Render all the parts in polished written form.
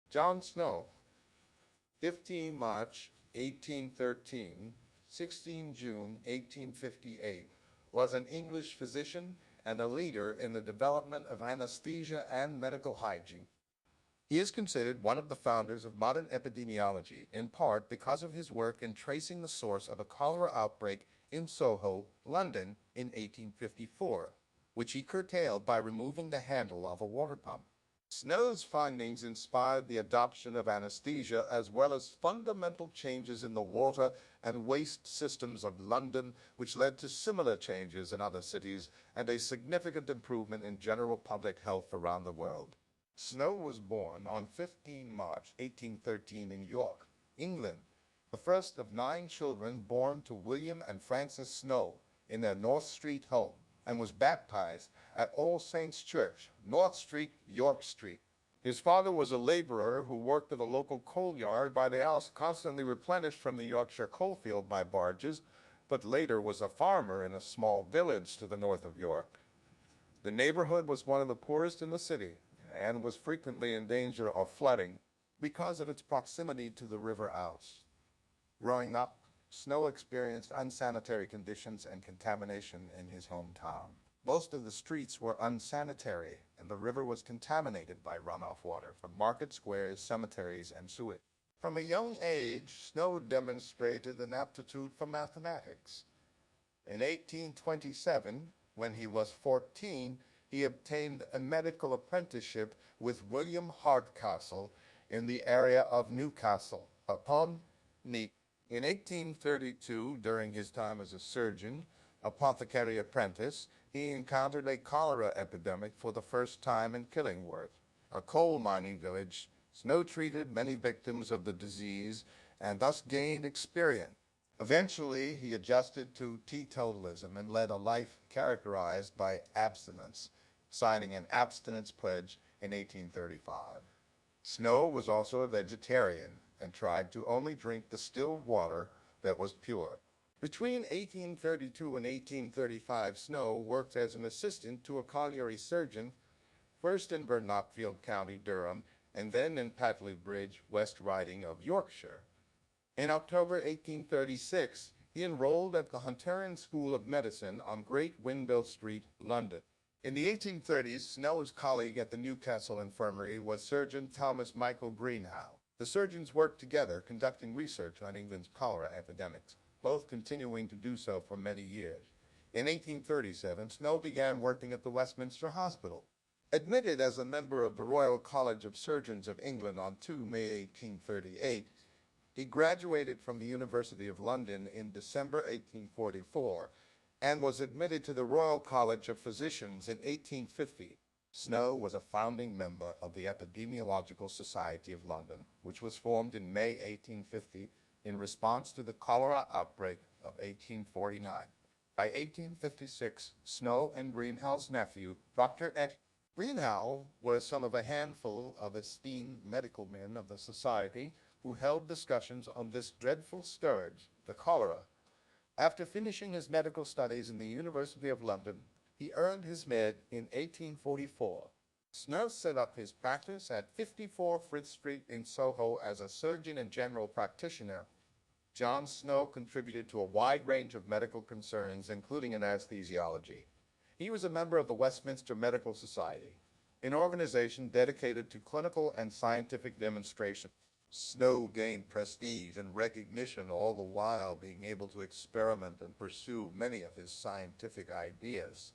John Snow, 15 March 1813, 16 June 1858, was an English physician and a leader in the development of anesthesia and medical hygiene. He is considered one of the founders of modern epidemiology, in part because of his work in tracing the source of a cholera outbreak in Soho, London, in 1854, which he curtailed by removing the handle of a water pump. Snow's findings inspired the adoption of anesthesia as well as fundamental changes in the water and waste systems of London, which led to similar changes in other cities and a significant improvement in general public health around the world. Snow was born on 15 March 1813 in York, England, the first of 9 children born to William and Frances Snow in their North Street home, and was baptized at All Saints Church, North Street, York Street. His father was a laborer who worked at a local coal yard by the house, constantly replenished from the Yorkshire coalfield by barges, but later was a farmer in a small village to the north of York. The neighborhood was one of the poorest in the city and was frequently in danger of flooding because of its proximity to the River Ouse. Growing up, Snow experienced unsanitary conditions and contamination in his hometown. Most of the streets were unsanitary, and the river was contaminated by runoff water from market squares, cemeteries, and sewage. From a young age, Snow demonstrated an aptitude for mathematics. In 1827, when he was 14, he obtained a medical apprenticeship with William Hardcastle in the area of Newcastle upon Neat. In 1832, during his time as a surgeon, apothecary apprentice, he encountered a cholera epidemic for the first time in Killingworth, a coal mining village. Snow treated many victims of the disease and thus gained experience. Eventually, he adjusted to teetotalism and led a life characterized by abstinence, signing an abstinence pledge in 1835. Snow was also a vegetarian and tried to only drink distilled water that was pure. Between 1832 and 1835, Snow worked as an assistant to a colliery surgeon, first in Burnopfield County, Durham, and then in Patley Bridge, West Riding of Yorkshire. In October 1836, he enrolled at the Hunterian School of Medicine on Great Windmill Street, London. In the 1830s, Snow's colleague at the Newcastle Infirmary was Surgeon Thomas Michael Greenhow. The surgeons worked together, conducting research on England's cholera epidemics, both continuing to do so for many years. In 1837, Snow began working at the Westminster Hospital. Admitted as a member of the Royal College of Surgeons of England on 2 May 1838, he graduated from the University of London in December 1844 and was admitted to the Royal College of Physicians in 1850. Snow was a founding member of the Epidemiological Society of London, which was formed in May 1850 in response to the cholera outbreak of 1849. By 1856, Snow and Greenhow's nephew, Dr. Ed Greenhow, were some of a handful of esteemed medical men of the society who held discussions on this dreadful scourge, the cholera. After finishing his medical studies in the University of London, he earned his med in 1844. Snow set up his practice at 54 Frith Street in Soho as a surgeon and general practitioner. John Snow contributed to a wide range of medical concerns, including in anesthesiology. He was a member of the Westminster Medical Society, an organization dedicated to clinical and scientific demonstration. Snow gained prestige and recognition, all the while being able to experiment and pursue many of his scientific ideas.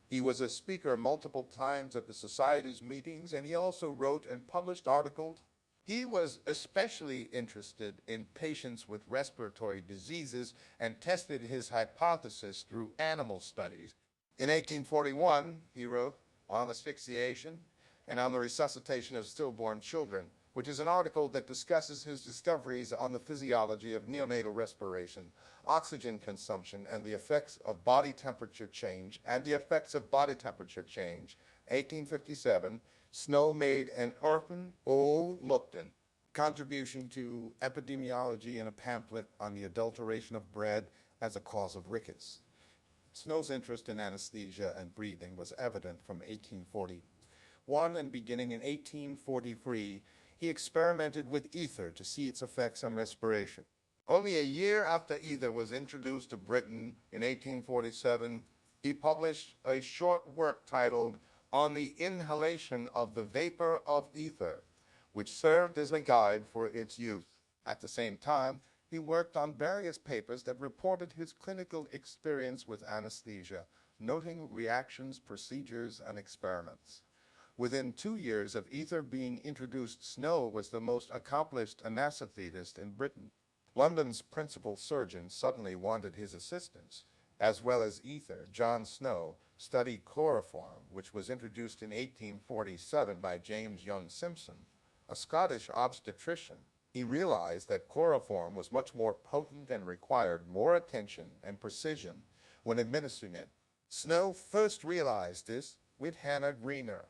He was a speaker multiple times at the Society's meetings, and he also wrote and published articles. He was especially interested in patients with respiratory diseases and tested his hypothesis through animal studies. In 1841, he wrote on asphyxiation and on the resuscitation of stillborn children, which is an article that discusses his discoveries on the physiology of neonatal respiration, oxygen consumption, and the effects of body temperature change, 1857, Snow made an Orphan O. Lupton contribution to epidemiology in a pamphlet on the adulteration of bread as a cause of rickets. Snow's interest in anesthesia and breathing was evident from 1841, and beginning in 1843, he experimented with ether to see its effects on respiration. Only a year after ether was introduced to Britain in 1847, he published a short work titled On the Inhalation of the Vapor of Ether, which served as a guide for its use. At the same time, he worked on various papers that reported his clinical experience with anesthesia, noting reactions, procedures, and experiments. Within 2 years of ether being introduced, Snow was the most accomplished anesthetist in Britain. London's principal surgeon suddenly wanted his assistance. As well as ether, John Snow studied chloroform, which was introduced in 1847 by James Young Simpson, a Scottish obstetrician. He realized that chloroform was much more potent and required more attention and precision when administering it. Snow first realized this with Hannah Greener,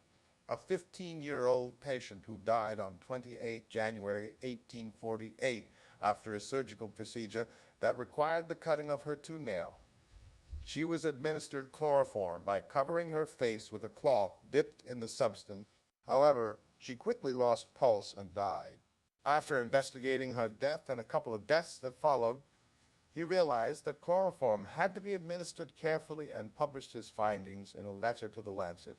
a 15-year-old patient who died on 28 January 1848 after a surgical procedure that required the cutting of her toenail. She was administered chloroform by covering her face with a cloth dipped in the substance. However, she quickly lost pulse and died. After investigating her death and a couple of deaths that followed, he realized that chloroform had to be administered carefully and published his findings in a letter to the Lancet.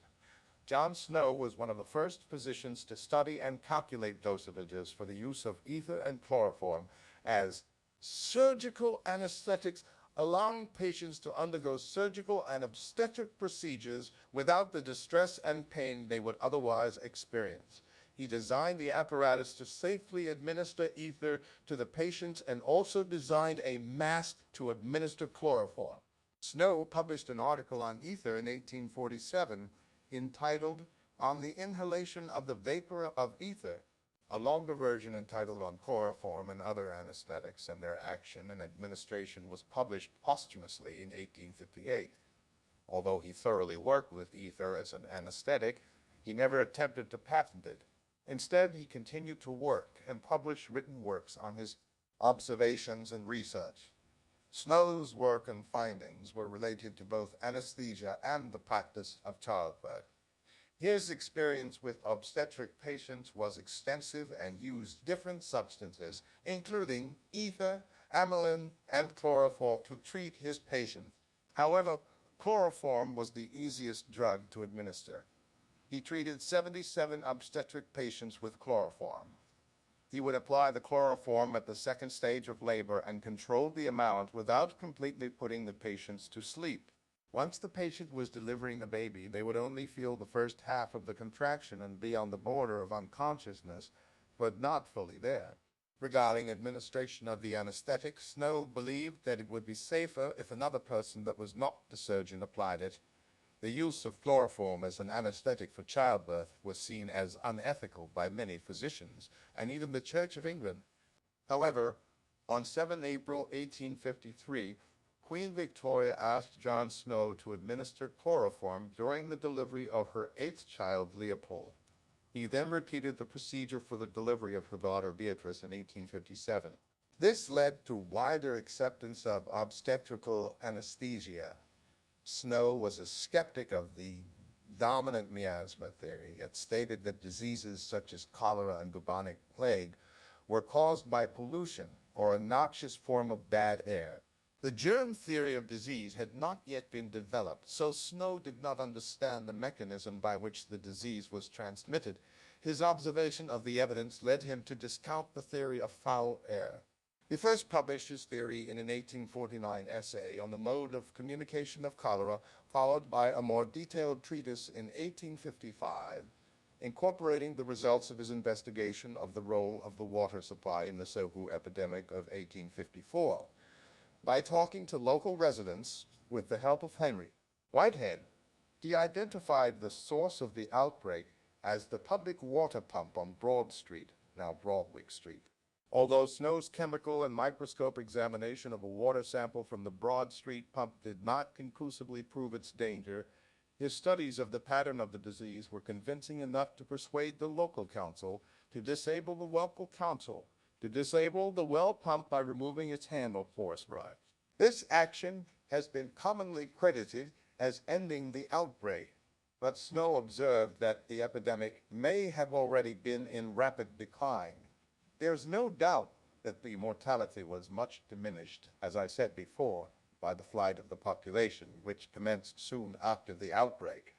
John Snow was one of the first physicians to study and calculate dosages for the use of ether and chloroform as surgical anesthetics, allowing patients to undergo surgical and obstetric procedures without the distress and pain they would otherwise experience. He designed the apparatus to safely administer ether to the patients and also designed a mask to administer chloroform. Snow published an article on ether in 1847 entitled On the Inhalation of the Vapor of Ether. A longer version entitled On Chloroform and Other Anesthetics and Their Action and Administration was published posthumously in 1858. Although he thoroughly worked with ether as an anesthetic, he never attempted to patent it. Instead, he continued to work and publish written works on his observations and research. Snow's work and findings were related to both anesthesia and the practice of childbirth. His experience with obstetric patients was extensive and used different substances, including ether, amylin, and chloroform to treat his patients. However, chloroform was the easiest drug to administer. He treated 77 obstetric patients with chloroform. He would apply the chloroform at the second stage of labor and control the amount without completely putting the patients to sleep. Once the patient was delivering a baby, they would only feel the first half of the contraction and be on the border of unconsciousness, but not fully there. Regarding administration of the anesthetic, Snow believed that it would be safer if another person that was not the surgeon applied it. The use of chloroform as an anesthetic for childbirth was seen as unethical by many physicians and even the Church of England. However, on 7 April 1853, Queen Victoria asked John Snow to administer chloroform during the delivery of her 8th child, Leopold. He then repeated the procedure for the delivery of her daughter Beatrice in 1857. This led to wider acceptance of obstetrical anesthesia. Snow was a skeptic of the dominant miasma theory. It stated that diseases such as cholera and bubonic plague were caused by pollution or a noxious form of bad air. The germ theory of disease had not yet been developed, so Snow did not understand the mechanism by which the disease was transmitted. His observation of the evidence led him to discount the theory of foul air. He first published his theory in an 1849 essay on the mode of communication of cholera, followed by a more detailed treatise in 1855, incorporating the results of his investigation of the role of the water supply in the Sohu epidemic of 1854. By talking to local residents with the help of Henry Whitehead, he identified the source of the outbreak as the public water pump on Broad Street, now Broadwick Street. Although Snow's chemical and microscope examination of a water sample from the Broad Street pump did not conclusively prove its danger, his studies of the pattern of the disease were convincing enough to persuade the local council to disable the well pump by removing its handle forceps. This action has been commonly credited as ending the outbreak. but Snow observed that the epidemic may have already been in rapid decline. There's no doubt that the mortality was much diminished, as I said before, by the flight of the population, which commenced soon after the outbreak.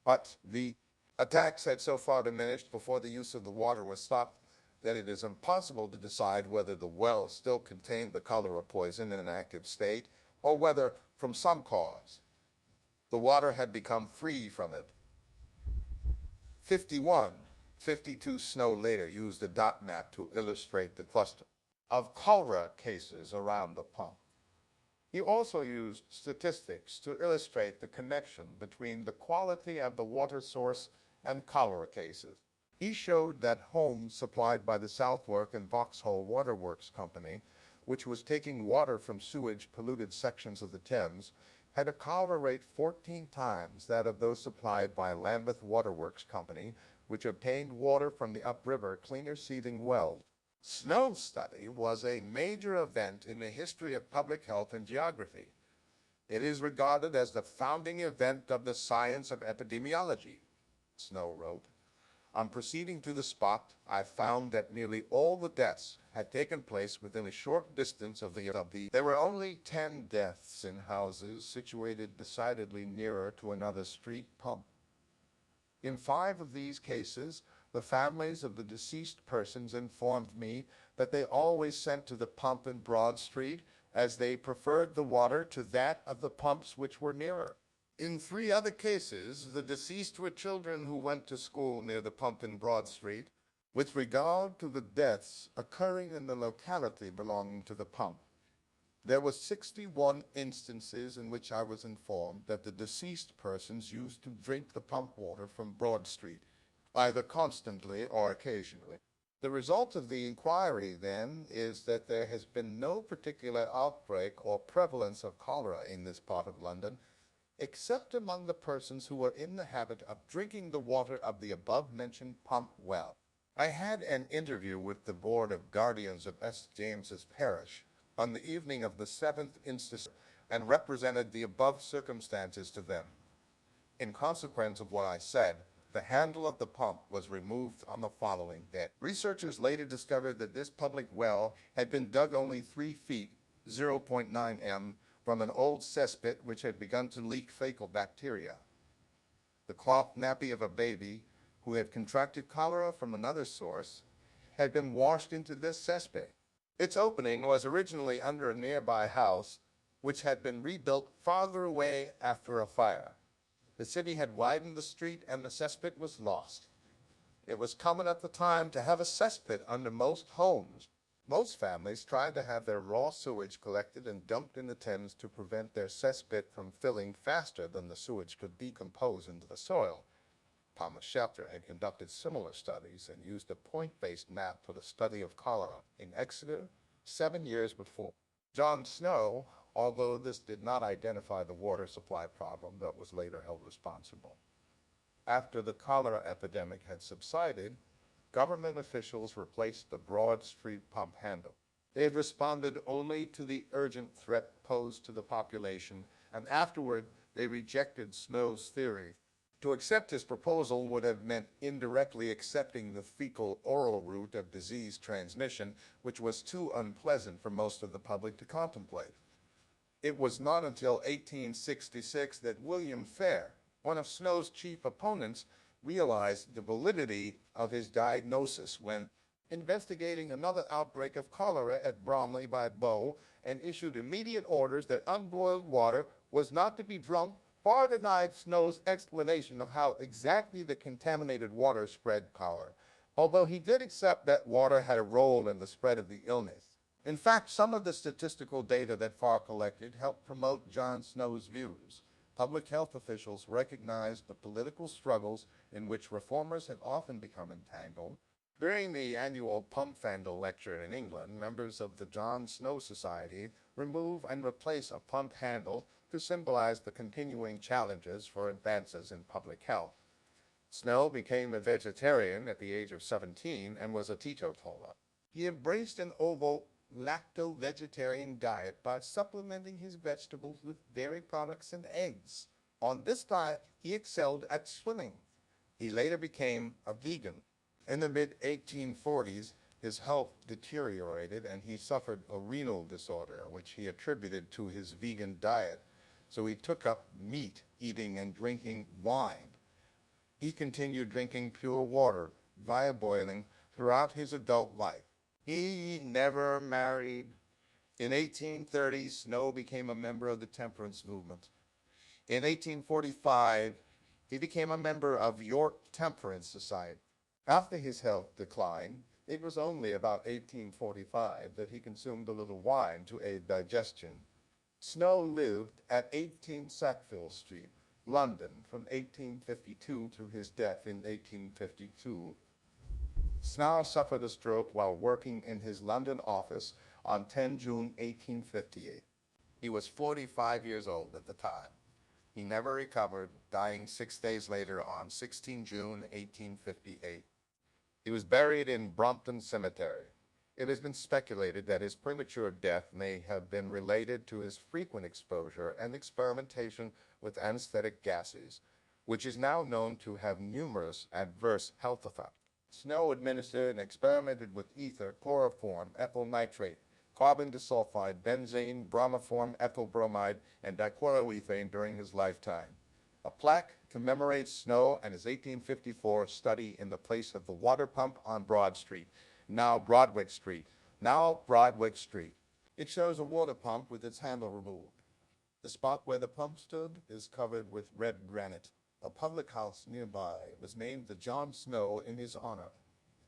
But the attacks had so far diminished before the use of the water was stopped that it is impossible to decide whether the well still contained the cholera poison in an active state or whether, from some cause, the water had become free from it. 52 Snow later used a dot map to illustrate the cluster of cholera cases around the pump. He also used statistics to illustrate the connection between the quality of the water source and cholera cases. He showed that homes supplied by the Southwark and Vauxhall Waterworks Company, which was taking water from sewage-polluted sections of the Thames, had a cholera rate 14 times that of those supplied by Lambeth Waterworks Company, which obtained water from the upriver cleaner seething wells. Snow's study was a major event in the history of public health and geography. It is regarded as the founding event of the science of epidemiology, Snow wrote. On proceeding to the spot, I found that nearly all the deaths had taken place within a short distance of the. There were only 10 deaths in houses situated decidedly nearer to another street pump. In 5 of these cases, the families of the deceased persons informed me that they always sent to the pump in Broad Street, as they preferred the water to that of the pumps which were nearer. In 3 other cases, the deceased were children who went to school near the pump in Broad Street. With regard to the deaths occurring in the locality belonging to the pump, there were 61 instances in which I was informed that the deceased persons used to drink the pump water from Broad Street, either constantly or occasionally. The result of the inquiry, then, is that there has been no particular outbreak or prevalence of cholera in this part of London, except among the persons who were in the habit of drinking the water of the above-mentioned pump well. I had an interview with the Board of Guardians of St. James's Parish on the evening of the 7th instant and represented the above circumstances to them. In consequence of what I said, the handle of the pump was removed on the following day. Researchers later discovered that this public well had been dug only 3 feet, 0.9 m, from an old cesspit which had begun to leak fecal bacteria. The cloth nappy of a baby who had contracted cholera from another source had been washed into this cesspit. Its opening was originally under a nearby house, which had been rebuilt farther away after a fire. The city had widened the street and the cesspit was lost. It was common at the time to have a cesspit under most homes. Most families tried to have their raw sewage collected and dumped in the Thames to prevent their cesspit from filling faster than the sewage could decompose into the soil. Thomas Schefter had conducted similar studies and used a point-based map for the study of cholera in Exeter 7 years before. John Snow, although this did not identify the water supply problem that was later held responsible. After the cholera epidemic had subsided, government officials replaced the Broad Street pump handle. They had responded only to the urgent threat posed to the population, and afterward they rejected Snow's theory. To accept his proposal would have meant indirectly accepting the fecal-oral route of disease transmission, which was too unpleasant for most of the public to contemplate. It was not until 1866 that William Fair, one of Snow's chief opponents, realized the validity of his diagnosis when investigating another outbreak of cholera at Bromley by Bow, and issued immediate orders that unboiled water was not to be drunk. Far denied Snow's explanation of how exactly the contaminated water spread cholera, although he did accept that water had a role in the spread of the illness. In fact, some of the statistical data that Farr collected helped promote John Snow's views. Public health officials recognized the political struggles in which reformers had often become entangled. During the annual Pump Handle lecture in England, members of the John Snow Society remove and replace a pump handle to symbolize the continuing challenges for advances in public health. Snow became a vegetarian at the age of 17 and was a teetotaler. He embraced an ovo-lacto-vegetarian diet by supplementing his vegetables with dairy products and eggs. On this diet, he excelled at swimming. He later became a vegan. In the mid-1840s, his health deteriorated and he suffered a renal disorder, which he attributed to his vegan diet. So he took up meat, eating and drinking wine. He continued drinking pure water via boiling throughout his adult life. He never married. In 1830, Snow became a member of the temperance movement. In 1845, he became a member of York Temperance Society. After his health declined, it was only about 1845 that he consumed a little wine to aid digestion. Snow lived at 18 Sackville Street, London, from 1852 to his death in 1852. Snow suffered a stroke while working in his London office on 10 June 1858. He was 45 years old at the time. He never recovered, dying 6 days later on 16 June 1858. He was buried in Brompton Cemetery. It has been speculated that his premature death may have been related to his frequent exposure and experimentation with anesthetic gases, which is now known to have numerous adverse health effects. Snow administered and experimented with ether, chloroform, ethyl nitrate, carbon disulfide, benzene, bromoform, ethyl bromide, and dichloroethane during his lifetime. A plaque commemorates Snow and his 1854 study in the place of the water pump on Broad Street, now Broadwick Street. It shows a water pump with its handle removed. The spot where the pump stood is covered with red granite. A public house nearby was named the John Snow in his honor.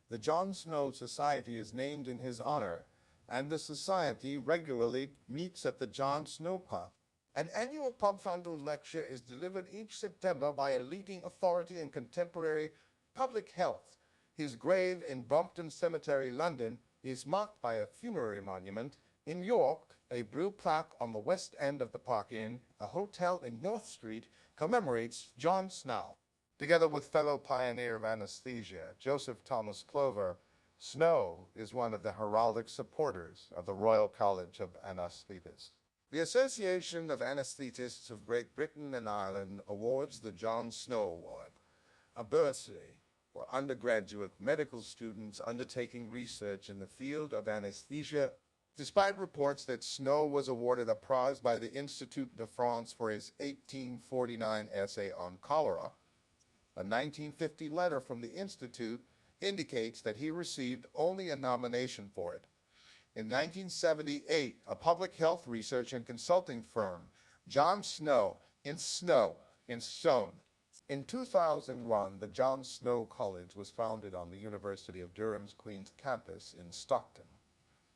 The John Snow Society is named in his honor, and the society regularly meets at the John Snow Pump. An annual pump fondue lecture is delivered each September by a leading authority in contemporary public health. His grave in Brompton Cemetery, London, is marked by a funerary monument. In York, a blue plaque on the west end of the Park Inn, a hotel in North Street, commemorates John Snow. Together with fellow pioneer of anesthesia, Joseph Thomas Clover, Snow is one of the heraldic supporters of the Royal College of Anaesthetists. The Association of Anaesthetists of Great Britain and Ireland awards the John Snow Award, a bursary for undergraduate medical students undertaking research in the field of anesthesia. Despite reports that Snow was awarded a prize by the Institut de France for his 1849 essay on cholera, a 1950 letter from the Institute indicates that he received only a nomination for it. In 1978, a public health research and consulting firm, John Snow, in Stone. In 2001, the John Snow College was founded on the University of Durham's Queen's campus in Stockton,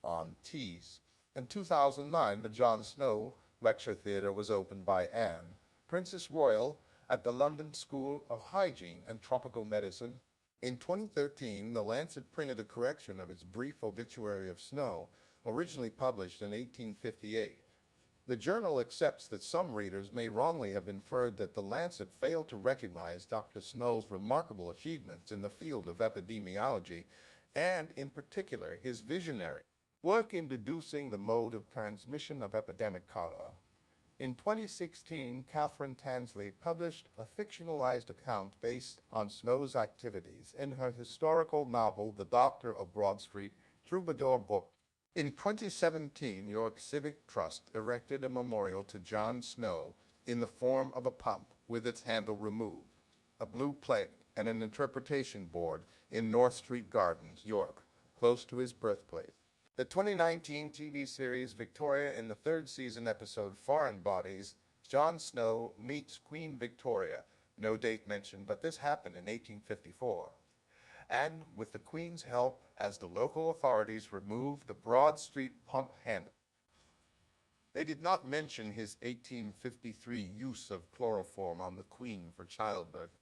on Tees. In 2009, the John Snow Lecture Theatre was opened by Anne, Princess Royal, at the London School of Hygiene and Tropical Medicine. In 2013, The Lancet printed a correction of its brief obituary of Snow, originally published in 1858. The journal accepts that some readers may wrongly have inferred that The Lancet failed to recognize Dr. Snow's remarkable achievements in the field of epidemiology, and, in particular, his visionary work in deducing the mode of transmission of epidemic cholera. In 2016, Catherine Tansley published a fictionalized account based on Snow's activities in her historical novel, The Doctor of Broad Street, Troubadour book. In 2017, York Civic Trust erected a memorial to John Snow in the form of a pump with its handle removed, a blue plate, and an interpretation board in North Street Gardens, York, close to his birthplace. The 2019 TV series Victoria, in the third season episode Foreign Bodies, John Snow meets Queen Victoria. No date mentioned, but this happened in 1854. And with the Queen's help, as the local authorities removed the Broad Street pump handle. They did not mention his 1853 use of chloroform on the Queen for childbirth.